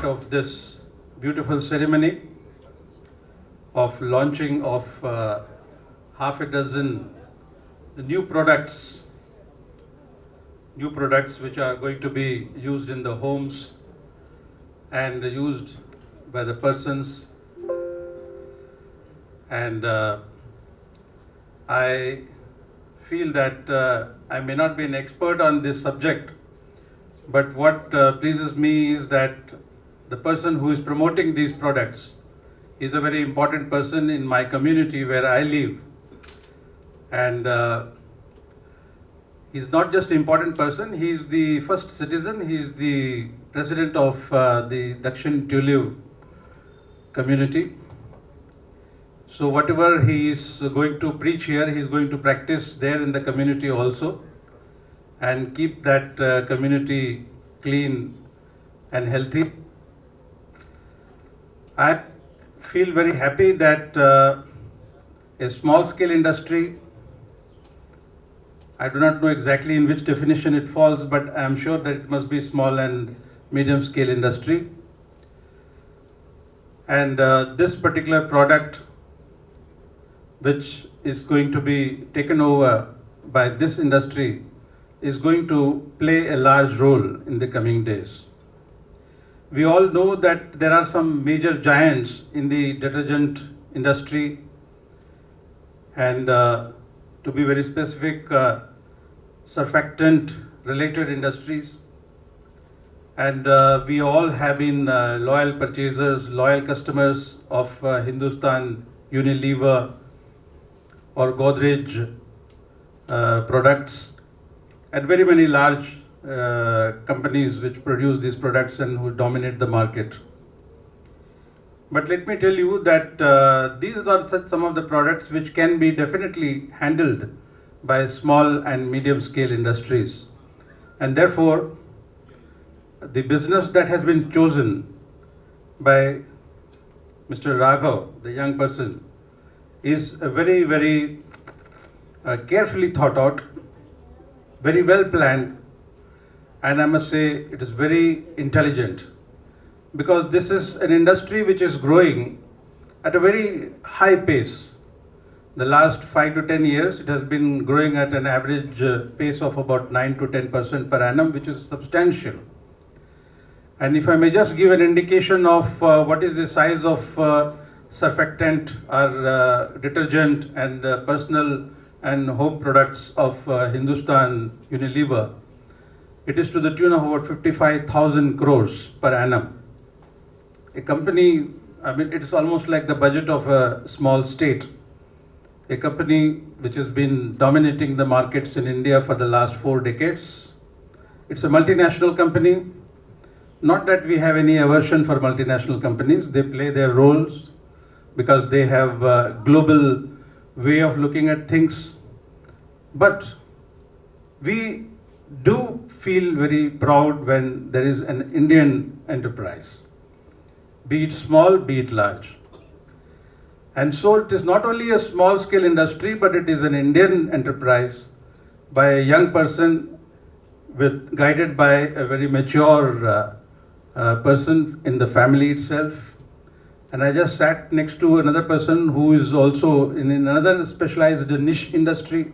part of this beautiful ceremony of launching of half a dozen new products which are going to be used in the homes and used by the persons. And I feel that I may not be an expert on this subject, but what pleases me is that the person who is promoting these products is a very important person in my community where I live. And he's not just an important person, he's the first citizen, he's the president of the Dakshin Tuliv community. So whatever he is going to preach here, he is going to practice there in the community also and keep that community clean and healthy. I feel very happy that a small scale industry, I do not know exactly in which definition it falls, but I am sure that it must be small and medium scale industry. And this particular product, which is going to be taken over by this industry, is going to play a large role in the coming days. We all know that there are some major giants in the detergent industry, and to be very specific, surfactant related industries. And we all have been loyal purchasers, loyal customers of Hindustan Unilever or Godrej products, and very many large companies which produce these products and who dominate the market. But let me tell you that these are some of the products which can be definitely handled by small and medium scale industries. And therefore, the business that has been chosen by Mr. Raghav, the young person, is a very, very carefully thought out, very well planned, and I must say it is very intelligent, because this is an industry which is growing at a very high pace. The last 5 to 10 years, it has been growing at an average pace of about 9 to 10% per annum, which is substantial. And if I may just give an indication of what is the size of surfactant or detergent and personal and home products of Hindustan Unilever, it is to the tune of about 55,000 crores per annum. A company, I mean, it is almost like the budget of a small state. A company which has been dominating the markets in India for the last 4 decades. It's a multinational company. Not that we have any aversion for multinational companies. They play their roles because they have a global way of looking at things. But we do feel very proud when there is an Indian enterprise, be it small, be it large. And so it is not only a small scale industry, but it is an Indian enterprise by a young person guided by a very mature person in the family itself. And I just sat next to another person who is also in another specialized niche industry.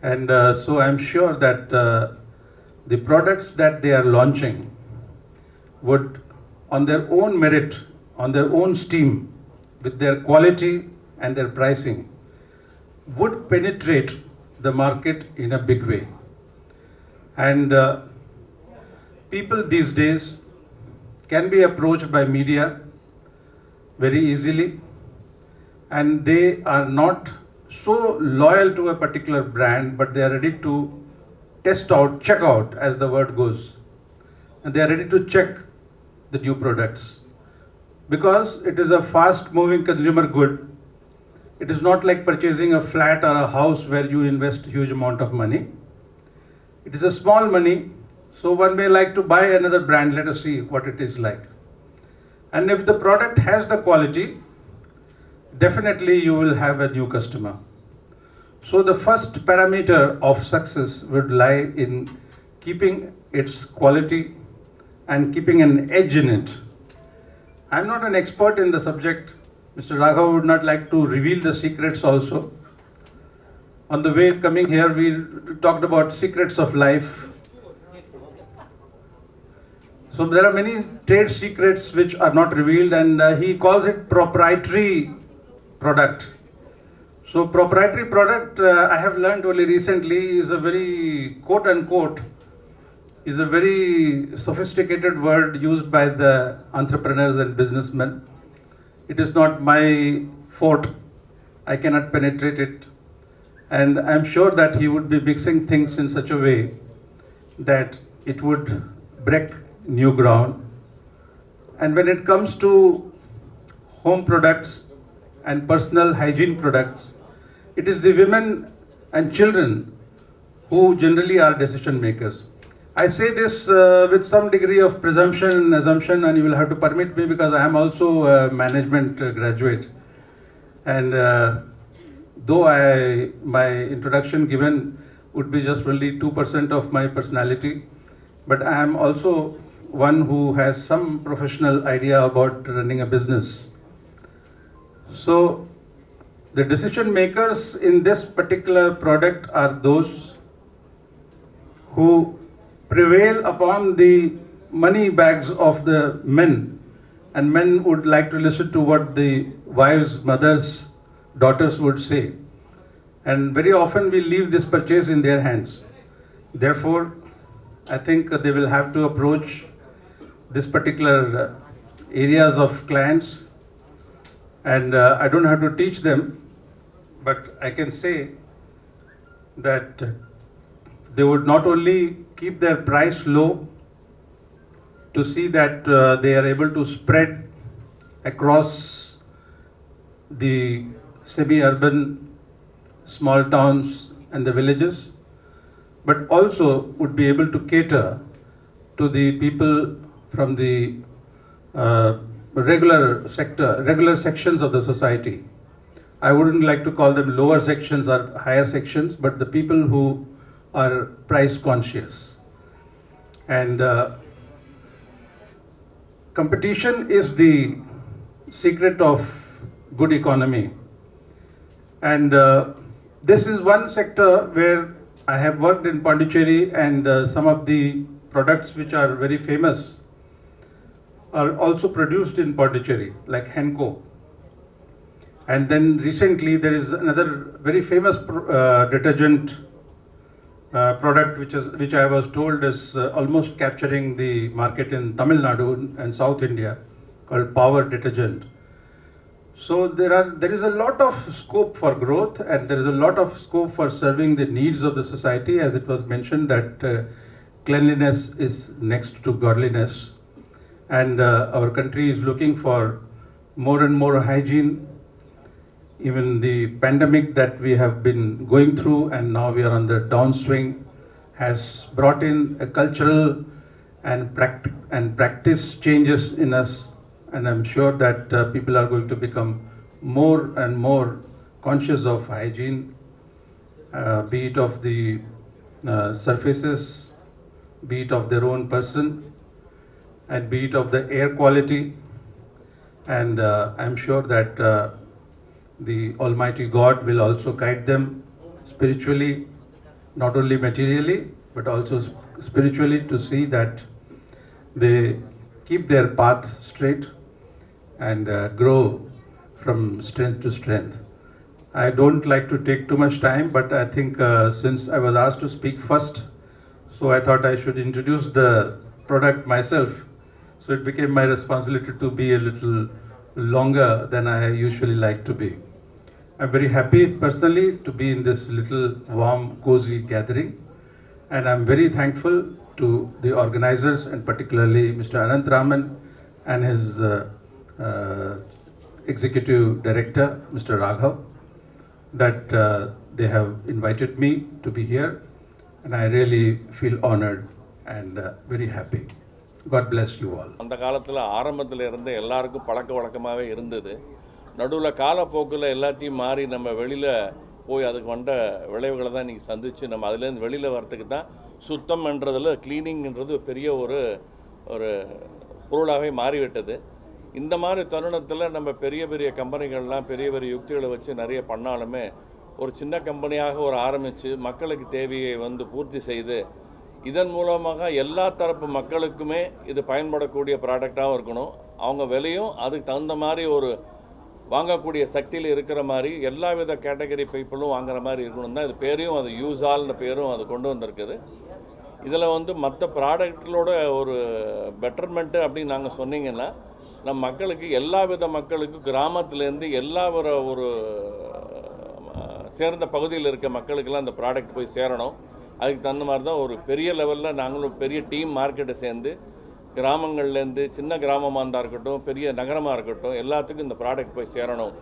And so I'm sure that the products that they are launching would, on their own merit, on their own steam, with their quality and their pricing, would penetrate the market in a big way. And people these days can be approached by media very easily, and they are not so loyal to a particular brand, but they are ready to test out, check out, as the word goes. And they are ready to check the new products. Because it is a fast moving consumer good. It is not like purchasing a flat or a house where you invest huge amount of money. It is a small money, so one may like to buy another brand. Let us see what it is like. And if the product has the quality, definitely you will have a new customer. So the first parameter of success would lie in keeping its quality and keeping an edge in it. I'm not an expert in the subject. Mr. Raghav would not like to reveal the secrets also. On the way coming here, we talked about secrets of life. So there are many trade secrets which are not revealed, and he calls it proprietary product. So proprietary product, I have learned only recently, is a very quote unquote, is a very sophisticated word used by the entrepreneurs and businessmen. It is not my forte. I cannot penetrate it. And I'm sure that he would be mixing things in such a way that it would break new ground. And when it comes to home products and personal hygiene products, it is the women and children who generally are decision makers. I say this with some degree of presumption and assumption, and you will have to permit me because I am also a management graduate. And though my introduction given would be just only 2% of my personality, but I am also one who has some professional idea about running a business. So the decision makers in this particular product are those who prevail upon the money bags of the men, and men would like to listen to what the wives, mothers, daughters would say. And very often we leave this purchase in their hands. Therefore, I think they will have to approach this particular areas of clients, and I don't have to teach them, but I can say that they would not only keep their price low to see that they are able to spread across the semi-urban small towns and the villages, but also would be able to cater to the people from the regular sections of the society. I wouldn't like to call them lower sections or higher sections, but the people who are price conscious. And competition is the secret of good economy. And this is one sector where I have worked in Pondicherry, and some of the products which are very famous are also produced in Pondicherry, like Henko. And then recently there is another very famous detergent product which I was told is almost capturing the market in Tamil Nadu and South India, called Power Detergent. So there is a lot of scope for growth, and there is a lot of scope for serving the needs of the society, as it was mentioned that cleanliness is next to godliness, and our country is looking for more and more hygiene. Even the pandemic that we have been going through, and now we are on the downswing, has brought in a cultural and practice changes in us. And I'm sure that people are going to become more and more conscious of hygiene, be it of the surfaces, be it of their own person, and be it of the air quality. And I'm sure that the Almighty God will also guide them spiritually, not only materially, but also spiritually, to see that they keep their path straight and grow from strength to strength. I don't like to take too much time, but I think since I was asked to speak first, so I thought I should introduce the product myself. So it became my responsibility to be a little longer than I usually like to be. I'm very happy personally to be in this little warm, cozy gathering, and I'm very thankful to the organizers, and particularly Mr. Anant Raman and his executive director, Mr. Raghav, that they have invited me to be here, and I really feel honored and very happy. God bless you all. அந்த காலத்தில் ஆரம்பத்தில் இருந்து எல்லாருக்கும் பழக்க வழக்கமாகவே இருந்தது. நடுவில் காலப்போக்கில் எல்லாத்தையும் மாறி நம்ம வெளியில் போய் அதுக்கு வந்த விளைவுகளை தான் இன்றைக்கி சந்தித்து நம்ம அதுலேருந்து வெளியில் வரத்துக்கு தான் சுத்தம்ன்றதில் க்ளீனிங்கிறது பெரிய ஒரு ஒரு பொருளாகவே மாறிவிட்டது. இந்த மாதிரி தருணத்தில் நம்ம பெரிய பெரிய கம்பெனிகள்லாம் பெரிய பெரிய யுக்திகளை வச்சு நிறைய பண்ணாலுமே ஒரு சின்ன கம்பெனியாக ஒரு ஆரம்பித்து மக்களுக்கு தேவையை வந்து பூர்த்தி செய்து இதன் மூலமாக எல்லா தரப்பு மக்களுக்குமே இது பயன்படக்கூடிய ப்ராடக்டாகவும் இருக்கணும். அவங்க விலையும் அதுக்கு தகுந்த மாதிரி ஒரு வாங்கக்கூடிய சக்தியில் இருக்கிற மாதிரி எல்லா வித கேட்டகரி பீப்புளும் வாங்குற மாதிரி இருக்கணும் தான் இது பேரையும் அது யூஸால்னு பேரும் அது கொண்டு வந்திருக்குது. இதில் வந்து மற்ற ப்ராடக்ட்களோட ஒரு பெட்டர்மெண்ட்டு அப்படின்னு நாங்கள் சொன்னீங்கன்னா நம்ம மக்களுக்கு எல்லா வித மக்களுக்கு கிராமத்துலேருந்து எல்லா ஒரு சேர்ந்த பகுதியில் இருக்க மக்களுக்கெல்லாம் அந்த ப்ராடக்ட் போய் சேரணும். அதுக்கு தகுந்த மாதிரி தான் ஒரு பெரிய லெவலில் நாங்களும் பெரிய டீம் மார்க்கெட்டை சேர்ந்து கிராமங்கள்லேருந்து சின்ன கிராமமாக இருந்தால் இருக்கட்டும் பெரிய நகரமாக இருக்கட்டும் எல்லாத்துக்கும் இந்த ப்ராடக்ட் போய் சேரணும்.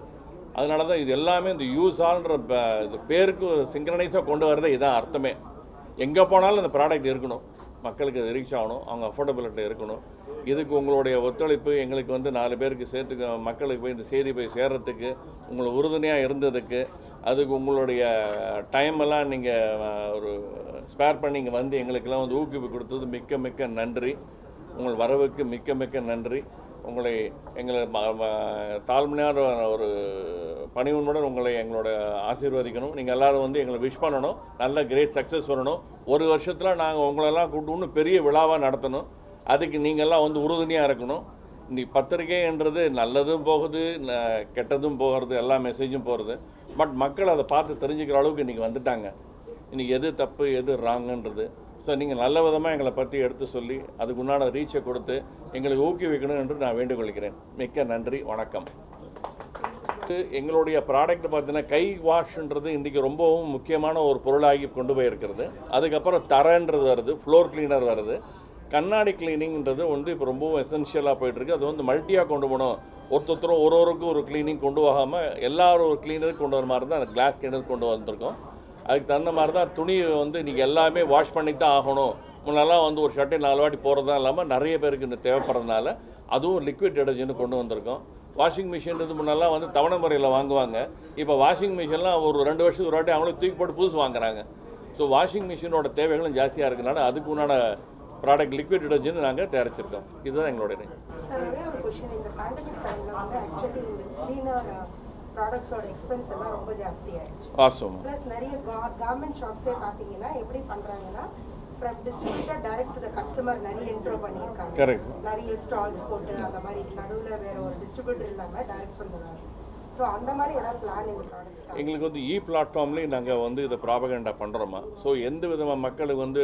அதனால தான் இது எல்லாமே இந்த யூஸால்ன்ற இது பேருக்கு சிங்க்ரனைஸாக கொண்டு வரதே இதான் அர்த்தமே. எங்கே போனாலும் இந்த ப்ராடக்ட் இருக்கணும், மக்களுக்கு அது ரீச் ஆகணும், அவங்க அஃபோர்டபிலிட்டி இருக்கணும். இதுக்கு உங்களுடைய ஒத்துழைப்பு எங்களுக்கு வந்து 4 பேருக்கு சேர்த்துக்க மக்களுக்கு போய் இந்த செய்தி போய் சேர்கிறதுக்கு உங்களுக்கு உறுதுணையாக இருந்ததுக்கு அதுக்கு உங்களுடைய டைமெல்லாம் நீங்கள் ஒரு ஸ்பேர் பண்ணி இங்கே வந்து எங்களுக்கெல்லாம் வந்து ஊக்குவிப்பு கொடுத்தது மிக்க மிக்க நன்றி. உங்கள் வரவுக்கு மிக்க மிக்க நன்றி. உங்களை எங்களை தாழ்மையான ஒரு பணிவுடன் உங்களை எங்களோட ஆசீர்வதிக்கணும். நீங்கள் எல்லோரும் வந்து எங்களை விஷ் பண்ணணும், நல்ல கிரேட் சக்ஸஸ் வரணும். ஒரு வருஷத்தில் நாங்கள் உங்களெல்லாம் கூப்பிட்டு இன்னும் பெரிய விழாவாக நடத்தணும். அதுக்கு நீங்கள்லாம் வந்து உறுதுணையாக இருக்கணும். இந்த பத்திரிகைன்றது நல்லதும் போகுது, கெட்டதும் போகிறது, எல்லா மெசேஜும் போகிறது. பட் மக்கள் அதை பார்த்து தெரிஞ்சுக்கிற அளவுக்கு இன்றைக்கி வந்துட்டாங்க. இன்றைக்கி எது தப்பு எது ராங்குன்றது. ஸோ நீங்கள் நல்ல விதமாக எங்களை பற்றி எடுத்து சொல்லி அதுக்கு உண்டான ரீச்சை கொடுத்து எங்களுக்கு ஊக்குவிக்கணும் என்று நான் வேண்டுகொள்கிறேன். மிக்க நன்றி, வணக்கம். எங்களுடைய ப்ராடக்ட் பார்த்தீங்கன்னா கை வாஷ்ன்றது இன்றைக்கி ரொம்பவும் முக்கியமான ஒரு பொருளாகி கொண்டு போயிருக்கிறது. அதுக்கப்புறம் தரன்றது வருது, ஃப்ளோர் கிளீனர் வருது, கண்ணாடி கிளீனிங்கிறது வந்து இப்போ ரொம்பவும் எசென்ஷியலாக போயிட்டுருக்கு. அது வந்து மல்ட்டியாக கொண்டு போகணும். ஒருத்தரும் ஒருவருக்கும் ஒரு கிளீனிங் கொண்டு போகாமல் எல்லாரும் ஒரு கிளீனருக்கு கொண்டு வர மாதிரி தான் அந்த கிளாஸ் கிளீனர் கொண்டு வந்திருக்கோம். அதுக்கு தகுந்த மாதிரி தான் துணி வந்து இன்றைக்கி எல்லாமே வாஷ் பண்ணி தான் ஆகணும். முன்னெல்லாம் வந்து ஒரு ஷர்ட்டை 4 வாட்டி போகிறதா இல்லாமல் நிறைய பேருக்கு இன்னும் தேவைப்படுறதுனால அதுவும் லிக்விட் டிடர்ஜென்ட் கொண்டு வந்திருக்கோம். வாஷிங் மிஷின் இது முன்னெல்லாம் வந்து தவணை முறையில் வாங்குவாங்க. இப்போ வாஷிங் மிஷின்லாம் ஒரு 2 வருஷத்துக்கு ஒரு வாட்டி அவங்களும் தூக்கி போட்டு புதுசு வாங்குறாங்க. ஸோ வாஷிங் மிஷினோட தேவைகளும் ஜாஸ்தியாக இருக்கிறனால அதுக்கு உண்டான ப்ராடக்ட் லிக்விட் டிடர்ஜென்ட் நாங்கள் தயாரிச்சிருக்கோம். இதுதான் எங்களோட ப்ராடக்ட்ஸோட எக்ஸ்பென்ஸ் எல்லாம் ரொம்ப ஜாஸ்தி ஆயிடுச்சு. ஆசம். ப்ளஸ் நிறைய கவர்மெண்ட் ஷாப்ஸே பார்த்தீங்கன்னா எப்படி பண்ணுறாங்கன்னா from distributor direct to the customer நிறைய இன்ட்ரோ பண்ணியிருக்காங்க. கரெக்ட். நிறைய ஸ்டால்ஸ் போட்டு அந்த மாதிரி நடுவில் வேற ஒரு டிஸ்ட்ரிபியூட்டர் இல்லாமல் டைரக்ட் பண்ணுறாங்க. ஸோ அந்த மாதிரி ஏதாவது பிளான் இந்த ப்ராடக்ட்ஸ் எங்களுக்கு வந்து பிளாட்ஃபார்ம்லேயும் நாங்கள் வந்து இதை ப்ராபகண்டா பண்ணுறோமா. ஸோ எந்த விதமாக மக்களுக்கு வந்து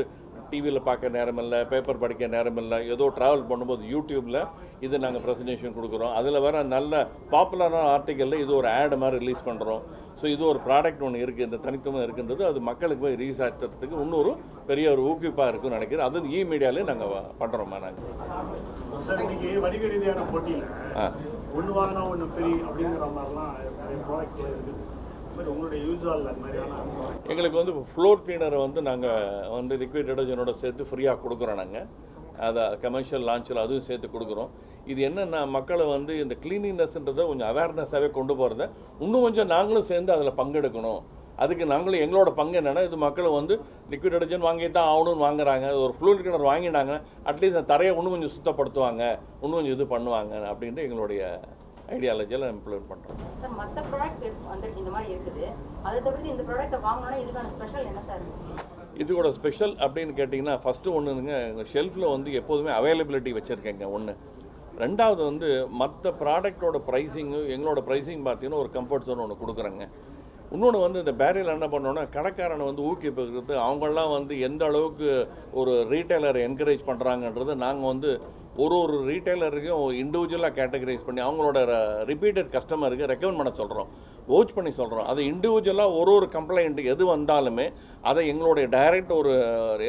டிவியில் பார்க்க நேரம் இல்லை, பேப்பர் படிக்க நேரம் இல்லை, ஏதோ ட்ராவல் பண்ணும்போது யூடியூப்பில் இது நாங்கள் ப்ரெசன்டேஷன் கொடுக்குறோம். அதில் வர நல்ல பாப்புலரான ஆர்டிக்கலில் இது ஒரு ஆட் மாதிரி ரிலீஸ் பண்ணுறோம். ஸோ இது ஒரு ப்ராடக்ட் ஒன்று இருக்குது, இந்த தனித்துவம் இருக்குன்றது அது மக்களுக்கு போய் ரீச் ஆகிறதுக்கு இன்னொரு பெரிய ஒரு ஊக்குவிப்பாக இருக்குன்னு நினைக்கிறேன். அது மீடியாலே நாங்கள் பண்ணுறோம்மா. நாங்கள் வணிக ரீதியான போட்டியில் ஒன்று வாங்கினா ஒன்று ஃப்ரீ அப்படிங்கிற மாதிரிலாம் நிறைய ப்ராடக்ட்ல இருக்குது. உங்களுடைய யூஸால் அது மாதிரியான எங்களுக்கு வந்து ஃப்ளோர் கிளீனரை வந்து நாங்கள் வந்து லிக்விட் டிடர்ஜென்ட்டோட சேர்த்து ஃப்ரீயாக கொடுக்குறோம். நாங்கள் அதை கமர்ஷியல் லான்ச்சில் அதுவும் சேர்த்து கொடுக்குறோம். இது என்னென்னா மக்களை வந்து இந்த க்ளீனினஸ்ன்றதை கொஞ்சம் அவேர்னஸாகவே கொண்டு போகிறத இன்னும் கொஞ்சம் நாங்களும் சேர்ந்து அதில் பங்கெடுக்கணும். அதுக்கு நாங்களும் எங்களோட பங்கு என்னென்னா இது மக்களை வந்து லிக்விட் டிடர்ஜென்ட் வாங்கி தான் ஆகணும்னு வாங்குறாங்க. ஒரு ஃப்ளோர் கிளீனர் வாங்கினாங்க அட்லீஸ்ட் அந்த தரையை இன்னும் கொஞ்சம் சுத்தப்படுத்துவாங்க, இன்னும் கொஞ்சம் இது பண்ணுவாங்க அப்படின்ட்டு எங்களுடைய ஐடியாலஜியில் இம்ப்ளிமெண்ட் பண்ணுறோம். சார் மற்ற ப்ராடக்ட் வந்து இந்த மாதிரி இருக்குது, அதை தவிர்த்து இந்த ப்ராடக்ட்டை வாங்கினோன்னா இதுக்கான ஸ்பெஷல் என்ன சார்? இதுக்கூட ஸ்பெஷல் அப்படின்னு கேட்டிங்கன்னா ஃபஸ்ட்டு ஒன்றுங்க எங்கள் ஷெல்ஃபில் வந்து எப்போதுமே அவைலபிலிட்டி வச்சுருக்கேங்க ஒன்று. ரெண்டாவது வந்து மற்ற ப்ராடக்டோட ப்ரைஸிங்கு எங்களோட ப்ரைஸிங் பார்த்தீங்கன்னா ஒரு கம்ஃபர்ட் ஜோன் ஒன்று கொடுக்குறேங்க. இன்னொன்று வந்து இந்த பேரியல் என்ன பண்ணோன்னா கடைக்காரனை வந்து ஊக்குவிக்கிறது, அவங்களாம் வந்து எந்த அளவுக்கு ஒரு ரீட்டைலரை என்கரேஜ் பண்ணுறாங்கன்றது நாங்கள் வந்து ஒரு ரீட்டைலருக்கும் இண்டிவிஜுவலாக கேட்டகரைஸ் பண்ணி அவங்களோட ரிப்பீட்டட் கஸ்டமருக்கு ரெக்கமெண்ட் பண்ண சொல்கிறோம், வாட்ச் பண்ணி சொல்கிறோம். அது இண்டிவிஜுவலாக ஒரு கம்ப்ளைண்ட் எது வந்தாலுமே அதை எங்களுடைய டைரக்ட் ஒரு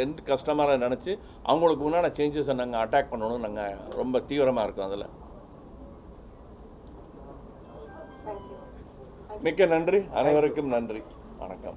எண்ட் கஸ்டமரை நினச்சி அவங்களுக்கு முன்னாடி சேஞ்சஸை நாங்கள் அட்டாக் பண்ணணும். நாங்கள் ரொம்ப தீவிரமாக இருக்கோம் அதில். மிக்க நன்றி, அனைவருக்கும் நன்றி, வணக்கம்.